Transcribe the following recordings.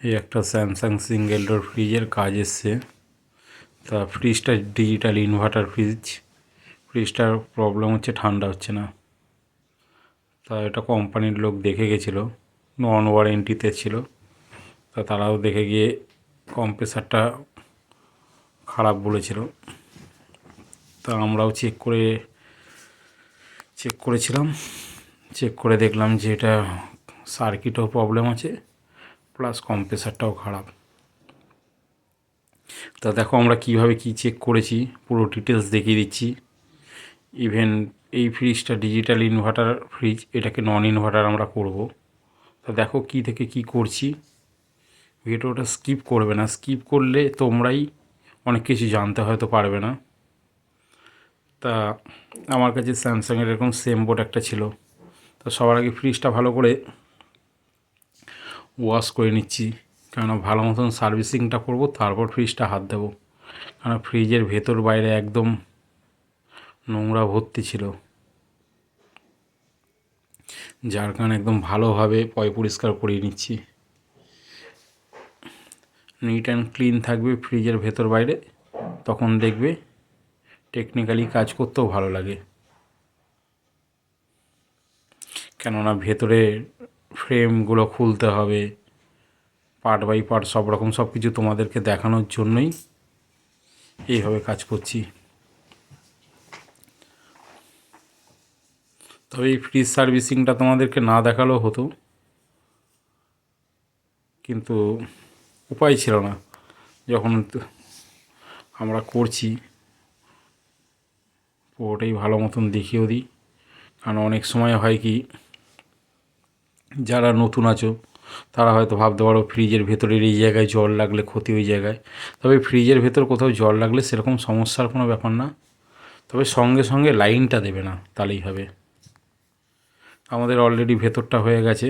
এই একটা Samsung single door ফ্রিজের কাজ এসছে। তা ফ্রিজটা ডিজিটাল ইনভার্টার ফ্রিজ। ফ্রিজটার প্রবলেম হচ্ছে ঠান্ডা হচ্ছে না। তা এটা কোম্পানির লোক দেখে গেছিলো, নন ওয়ারেন্টিতে ছিল। তা তারাও দেখে গিয়ে কম্প্রেসারটা খারাপ বলেছিল। তা আমরাও চেক করেছিলাম। চেক করে দেখলাম যে এটা সার্কিটও প্রবলেম আছে, প্লাস কম্প্রেসারটাও খারাপ। তা দেখো আমরা কিভাবে কি চেক করেছি পুরো ডিটেলস দেখিয়ে দিচ্ছি। ইভেন এই ফ্রিজটা ডিজিটাল ইনভার্টার ফ্রিজ, এটাকে নন ইনভার্টার আমরা করব। তা দেখো কি থেকে কি করছি, ভিডিওটা স্কিপ করবে না। স্কিপ করলে তোমরাই অনেক কিছু জানতে হয়তো পারবে না। তা আমার কাছে স্যামসাংয়ের এরকম সেম বোর্ড একটা ছিল। তো সবার আগে ফ্রিজটা ভালো করে ওয়াশ করে নিচ্ছি, কেননা ভালো মতন সার্ভিসিংটা করব, তারপর ফ্রিজটা হাত দেবো। কারণ ফ্রিজের ভেতর বাইরে একদম নোংরা ভর্তি ছিল, যার কারণে একদম ভালোভাবে পরিষ্কার করিয়ে নিচ্ছি। নিট অ্যান্ড ক্লিন থাকবে ফ্রিজের ভেতর বাইরে, তখন দেখবে টেকনিক্যালি কাজ করতেও ভালো লাগে। কেননা ভেতরে ফ্রেমগুলো খুলতে হবে, পার্ট বাই পার্ট সব রকম সব কিছু তোমাদেরকে দেখানোর জন্যই এইভাবে কাজ করছি। তবে এই ফ্রিজ সার্ভিসিংটা তোমাদেরকে না দেখালেও হতো, কিন্তু উপায় ছিল না। যখন আমরা করছি পুরোটাই ভালো মতন দেখিয়েও দিই। কারণ অনেক সময় হয় কি, যারা নতুন আছো তারা হয়তো ভাবতে পারো ফ্রিজের ভেতরের এই জায়গায় জল লাগলে ক্ষতি ওই জায়গায়। তবে ফ্রিজের ভেতর কোথাও জল লাগলে সেরকম সমস্যার কোনো ব্যাপার না, তবে সঙ্গে সঙ্গে লাইনটা দেবে না, তাহলেই হবে। আমাদের অলরেডি ভেতরটা হয়ে গেছে,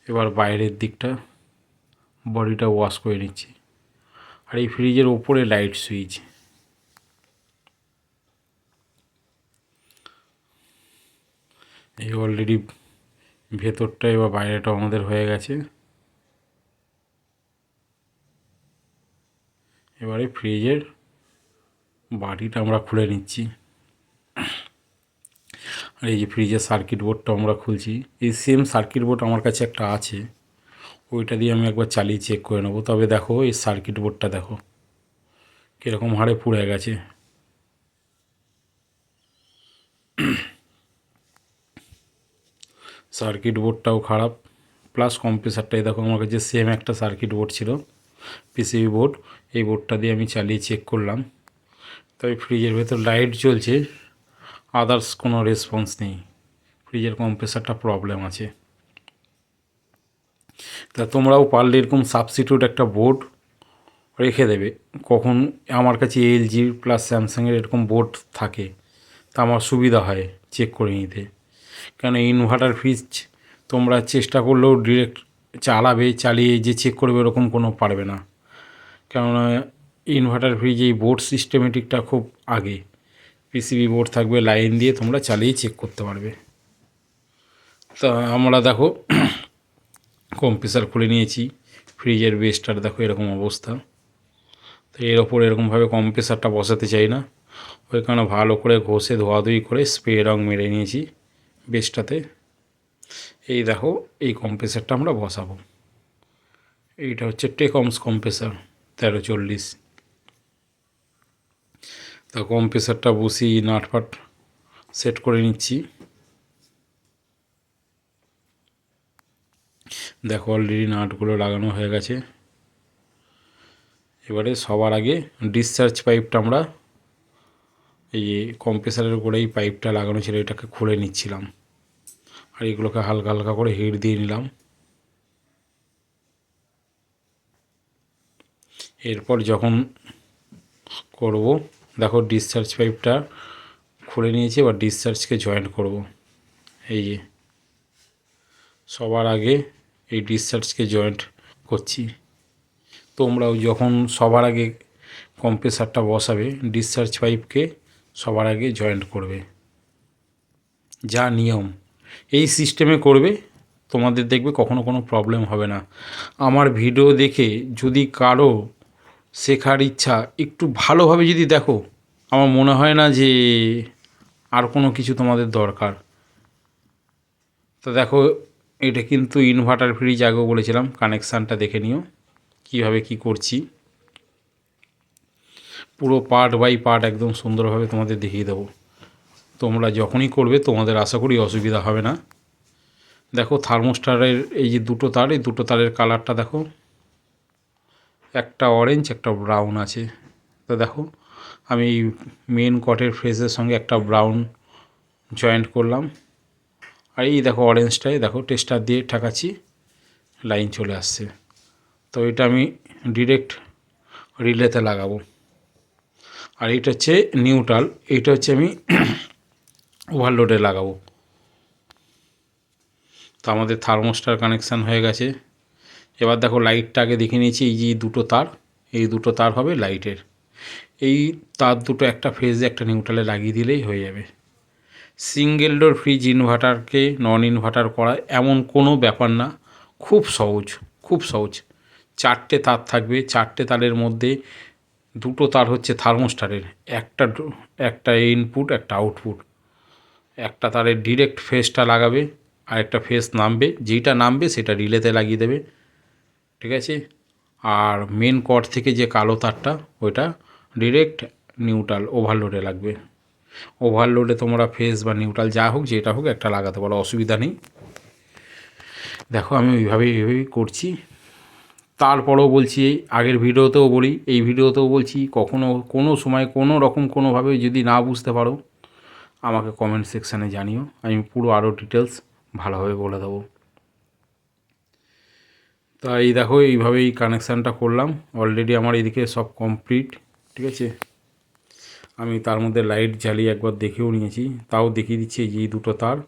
এবার বাইরের দিকটা বডিটা ওয়াশ করে নিচ্ছি। আর এই ফ্রিজের ওপরে লাইট সুইচ, এই অলরেডি ভেতরটা এবার বাইরেটা আমাদের হয়ে গেছে। এবারে ফ্রিজের বাটিটা আমরা খুলে নিচ্ছি। আর এই যে ফ্রিজের সার্কিট বোর্ডটা আমরা খুলছি, এই সেম সার্কিট বোর্ড আমার কাছে একটা আছে, ওইটা দিয়ে আমি একবার চালিয়ে চেক করে নেবো। তবে দেখো এই সার্কিট বোর্ডটা দেখো কীরকম হারে পুড়ে গেছে। সার্কিট বোর্ডটাও খারাপ, প্লাস কম্প্রেসারটাই দেখো আমার কাছে সেম একটা সার্কিট বোর্ড ছিল, পিসিবি বোর্ড। এই বোর্ডটা দিয়ে আমি চালিয়ে চেক করলাম। তবে ফ্রিজের ভেতর লাইট জ্বলছে, আদার্স কোনো রেসপন্স নেই, ফ্রিজের কম্প্রেসারটা প্রবলেম আছে। তা তোমরাও পারলে এরকম সাবস্টিটিউট একটা বোর্ড রেখে দেবে। কখন আমার কাছে এলজি প্লাস স্যামসাংয়ের এরকম বোর্ড থাকে, তা আমার সুবিধা হয় চেক করে নিতে। কেন ইনভার্টার ফ্রিজ তোমরা চেষ্টা করলেও ডিরেক্ট চালিয়ে যে চেক করবে এরকম কোনো পারবে না। কেননা ইনভার্টার ফ্রিজ এই বোর্ড সিস্টেমেটিকটা খুব আগে, পিসিবি বোর্ড থাকবে, লাইন দিয়ে তোমরা চালিয়ে চেক করতে পারবে। তা আমরা দেখো কম্প্রেসার খুলে নিয়েছি, ফ্রিজের বেসটার দেখো এরকম অবস্থা। তো এর ওপর এরকমভাবে কম্প্রেসারটা বসাতে চাই না, ওই কারণে ভালো করে ঘষে ধোয়াধুয়ি করে স্প্রে রং মেরে নিয়েছি বেসটাতে। এই দেখো এই কম্প্রেসারটা আমরা বসাবো। এইটা হচ্ছে টেকমস কম্প্রেসার 1340। তা কম্প্রেসারটা বসিয়ে নাটফাট সেট করে নিচ্ছি। দেখো অলরেডি নাটগুলো লাগানো হয়ে গেছে। এবারে সবার আগে ডিসচার্জ পাইপটা আমরা, এই কম্প্রেসারের গোড়ায় পাইপটা লাগানো ছিল, এটাকে খুলে নিচ্ছিলাম। আর এগুলোকে হালকা হালকা করে হিট দিয়ে নিলাম। এরপর যখন করব, দেখো ডিসচার্জ পাইপটা খুলে নিয়েছি, এবার ডিসচার্জকে জয়েন্ট করব। এই যে সবার আগে এই ডিসচার্জকে জয়েন্ট করছি। তোমরাও যখন সবার আগে কম্প্রেসারটা বসাবে, ডিসচার্জ পাইপকে সবার আগে জয়েন্ট করবে, যা নিয়ম এই সিস্টেমে করবে, তোমাদের দেখবে কখনো কোনো প্রবলেম হবে না। আমার ভিডিও দেখে যদি কারো শেখার ইচ্ছা একটু ভালোভাবে যদি দেখো, আমার মনে হয় না যে আর কোনো কিছু তোমাদের দরকার। তো দেখো, এটা কিন্তু ইনভার্টার ফ্রিজ আগেও বলেছিলাম, কানেকশানটা দেখে নিও কীভাবে কি করছি। পুরো পার্ট বাই পার্ট একদম সুন্দরভাবে তোমাদের দেখিয়ে দেবো। তোমরা যখনই করবে তোমাদের আশা করি অসুবিধা হবে না। দেখো থার্মোস্টারের এই যে দুটো তার, এই দুটো তারের কালারটা দেখো, একটা অরেঞ্জ একটা ব্রাউন আছে। তো দেখো আমি মেন কটের ফ্রেজের সঙ্গে একটা ব্রাউন জয়েন্ট করলাম, আর এই দেখো অরেঞ্জটায় দেখো টেস্টার দিয়ে ঠাকাচ্ছি, লাইন চলে আসছে। তো এটা আমি ডিরেক্ট রিলেতে লাগাবো। আর এইটা হচ্ছে নিউট্রাল, এইটা হচ্ছে আমি ওভারলোডে লাগাবো। তো আমাদের থার্মোস্টার কানেকশান হয়ে গেছে। এবার দেখো লাইটটা আগে দেখে নিয়েছি, এই যে দুটো তার, এই দুটো তার হবে লাইটের। এই তার দুটো একটা ফেজে একটা নিউট্রালে লাগিয়ে দিলেই হয়ে যাবে। সিঙ্গেল ডোর ফ্রিজ ইনভার্টারকে নন ইনভার্টার করা এমন কোনো ব্যাপার না, খুব সহজ, খুব সহজ। চারটে তার থাকবে, চারটে তারের মধ্যে দুটো তার হচ্ছে থার্মোস্টারের, একটা ইনপুট একটা আউটপুট। একটা তারের ডিরেক্ট ফেসটা লাগাবে, আর একটা ফেস নামবে, যেইটা নামবে সেটা রিলেতে লাগিয়ে দেবে, ঠিক আছে। আর মেন কর্ড থেকে যে কালো তারটা ওইটা ডিরেক্ট নিউট্রাল ওভারলোডে লাগবে। ওভারলোডে তোমরা ফেস বা নিউট্রাল যা হোক যেটা হোক একটা লাগাতে পারো, অসুবিধা নেই। দেখো আমি এইভাবেই করছি। তারপরেও বলছি, আগের ভিডিওতেও বলি, এই ভিডিওতেও বলছি, কখনো কোনো সময় কোনো রকম কোনোভাবে যদি না বুঝতে পারো আমাকে কমেন্ট সেকশানে জানিও, আমি পুরো আরও ডিটেলস ভালোভাবে বলে দেবো। তাই দেখো এইভাবেই কানেকশানটা করলাম। অলরেডি আমার এদিকে সব কমপ্লিট, ঠিক আছে। আমি তার মধ্যে লাইট জ্বালিয়ে একবার দেখেও নিয়েছি, তাও দেখিয়ে দিচ্ছি। এই যে দুটো তার,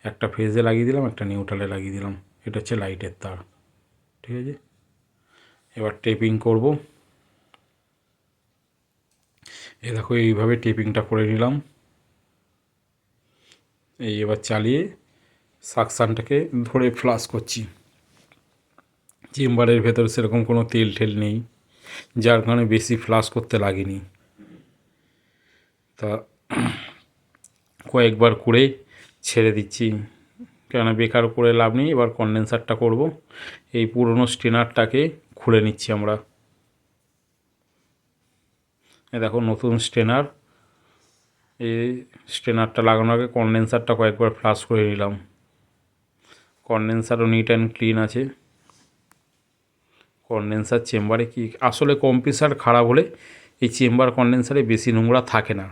একটা ফেজে লাগিয়ে দিলাম, একটা নিউট্রালে লাগিয়ে দিলাম, এটা হচ্ছে লাইটের তার, ঠিক আছে। এবার টেপিং করব। এ দেখো এইভাবে টেপিংটা করে নিলাম। এই এবার চালিয়ে সাকশানটাকে ধরে ফ্লাশ করছি। চেম্বারের ভেতরে সেরকম কোনো তেল ঠেল নেই, যার কারণে বেশি ফ্লাশ করতে লাগেনি। তা কয়েকবার করে ছেড়ে দিচ্ছি, কেননা বেকার করে লাভ নেই। এবার কনডেন্সারটা করব। এই পুরনো স্টেনারটাকে খুলে নিচ্ছি আমরা। এ দেখো নতুন স্টেনার, এই স্টেনারটা লাগানোর আগে কনডেন্সারটা কয়েকবার ফ্লাশ করে নিলাম। কনডেন্সারও নিট অ্যান্ড ক্লিন আছে। কনডেন্সার চেম্বারে কি আসলে কম্প্রেসার খারাপ হলে এই চেম্বার কনডেন্সারে বেশি নোংরা থাকে না,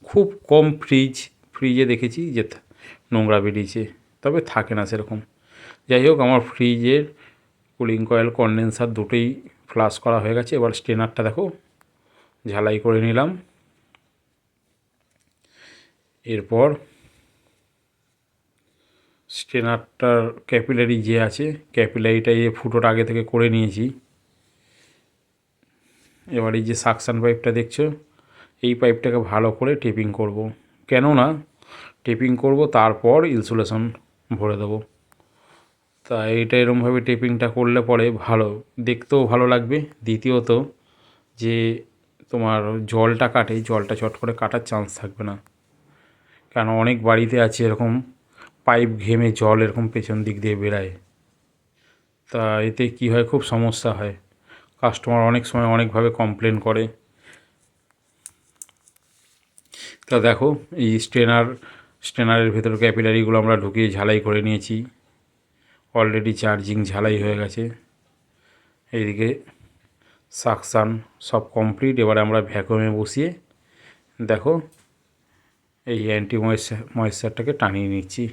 খুব কম ফ্রিজে দেখেছি যে নোংরা বেরিয়েছে, তবে থাকে না সেরকম। যাই হোক, আমার ফ্রিজের কুলিং কয়েল কনডেন্সার দুটোই ফ্লাশ করা হয়ে গেছে। এবার স্টেনারটা দেখো ঝালাই করে নিলাম। এরপর স্টেনারটার ক্যাপিলারি যে আছে, ক্যাপিলারিটা এই ফুটোটা আগে থেকে করে নিয়েছি। এবার এই যে সাকশান পাইপটা দেখছো, এই পাইপটাকে ভালো করে টেপিং করব। কেননা টেপিং করব তারপর ইনসুলেশন ভরে দেবো। তা এইটা এরমভাবে টেপিংটা করলে পরে ভালো, দেখতেও ভালো লাগবে। দ্বিতীয়ত যে তোমার জলটা কাটে, জলটা চট করে কাটার চান্স থাকবে না। কারণ অনেক বাড়িতে আছে এরকম পাইপ ঘেমে জল এরকম পেছন দিক দিয়ে বেরায়। তা এতে কী হয়, খুব সমস্যা হয়। কাস্টমার অনেক সময় অনেকভাবে কমপ্লেন করে। তা দেখো এই স্টেনারের ভেতর ক্যাপিলারিগুলো আমরা ঢুকিয়ে ঝালাই করে নিয়েছি। অলরেডি চার্জিং ঝালাই হয়ে গেছে। এইদিকে সাকশান সব কমপ্লিট। এবারে আমরা ভ্যাকুয়ামে বসিয়ে দেখো এই অ্যান্টি ময়েশ্চারটাকে টানিয়ে নিচ্ছি।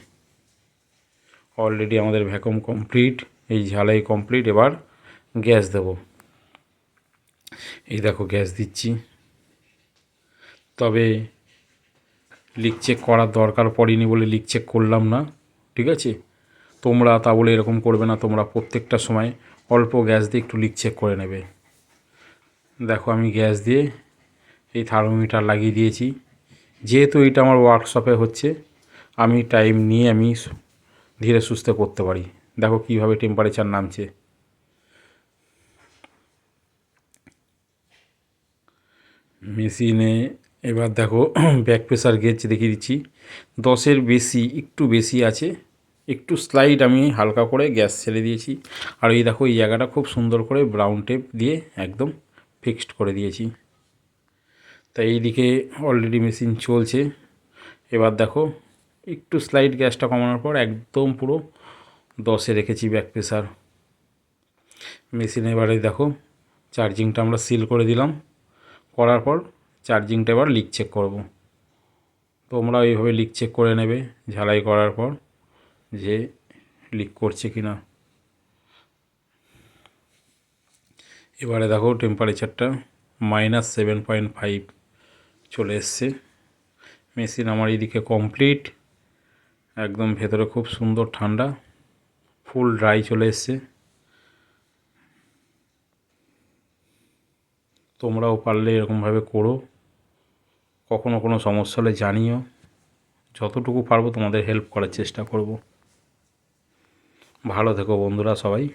অলরেডি আমাদের ভ্যাকুয়াম কমপ্লিট, এই ঝালাই কমপ্লিট। এবার গ্যাস দেব। এই দেখো গ্যাস দিচ্ছি। তবে লিক চেক করার দরকার পড়েনি বলে লিক চেক করলাম না, ঠিক আছে। তোমরা তা বলে এরকম করবে না, তোমরা প্রত্যেকটা সময় অল্প গ্যাস দিয়ে একটু লিক চেক করে নেবে। দেখো আমি গ্যাস দিয়ে এই থার্মোমিটার লাগিয়ে দিয়েছি। যেহেতু এটা আমার ওয়ার্কশপে হচ্ছে, আমি টাইম নিয়ে আমি ধীরে সুস্থে করতে পারি। দেখো কীভাবে টেম্পারেচার নামছে। মেশিনে এবার দেখো ব্যাক প্রেসার গেজ দেখিয়ে দিচ্ছি, 10-এর বেশি, একটু বেশি আছে, একটু স্লাইড আমি হালকা করে গ্যাস ছেড়ে দিয়েছি। আর এই দেখো এই জায়গাটা খুব সুন্দর করে ব্রাউন টেপ দিয়ে একদম ফিক্সড করে দিয়েছি। তাই এইদিকে অলরেডি মেশিন চলছে। এবার দেখো একটু স্লাইড গ্যাসটা কমানোর পর একদম পুরো 10-এ রেখেছি ব্যাক প্রেসার। মেশিনে এবারে দেখো চার্জিংটা আমরা সিল করে দিলাম, করার পর চার্জিংটা এবার লিক চেক করব। তোমরা এইভাবে লিক চেক করে নেবে ঝালাই করার পর যে লিক করছে কি না। এবারে দেখো টেম্পারেচারটা -7.5 চলে এসছে। মেশিন আমার এদিকে কমপ্লিট, একদম ভেতরে খুব সুন্দর ঠান্ডা, ফুল ড্রাই চলে এসছে। তোমরাও পারলে এরকমভাবে করো, কখনো কোনো সমস্যা হলে জানিও, যতটুকু পারবো তোমাদের হেল্প করার চেষ্টা করব। ভালো থেকো বন্ধুরা সবাই।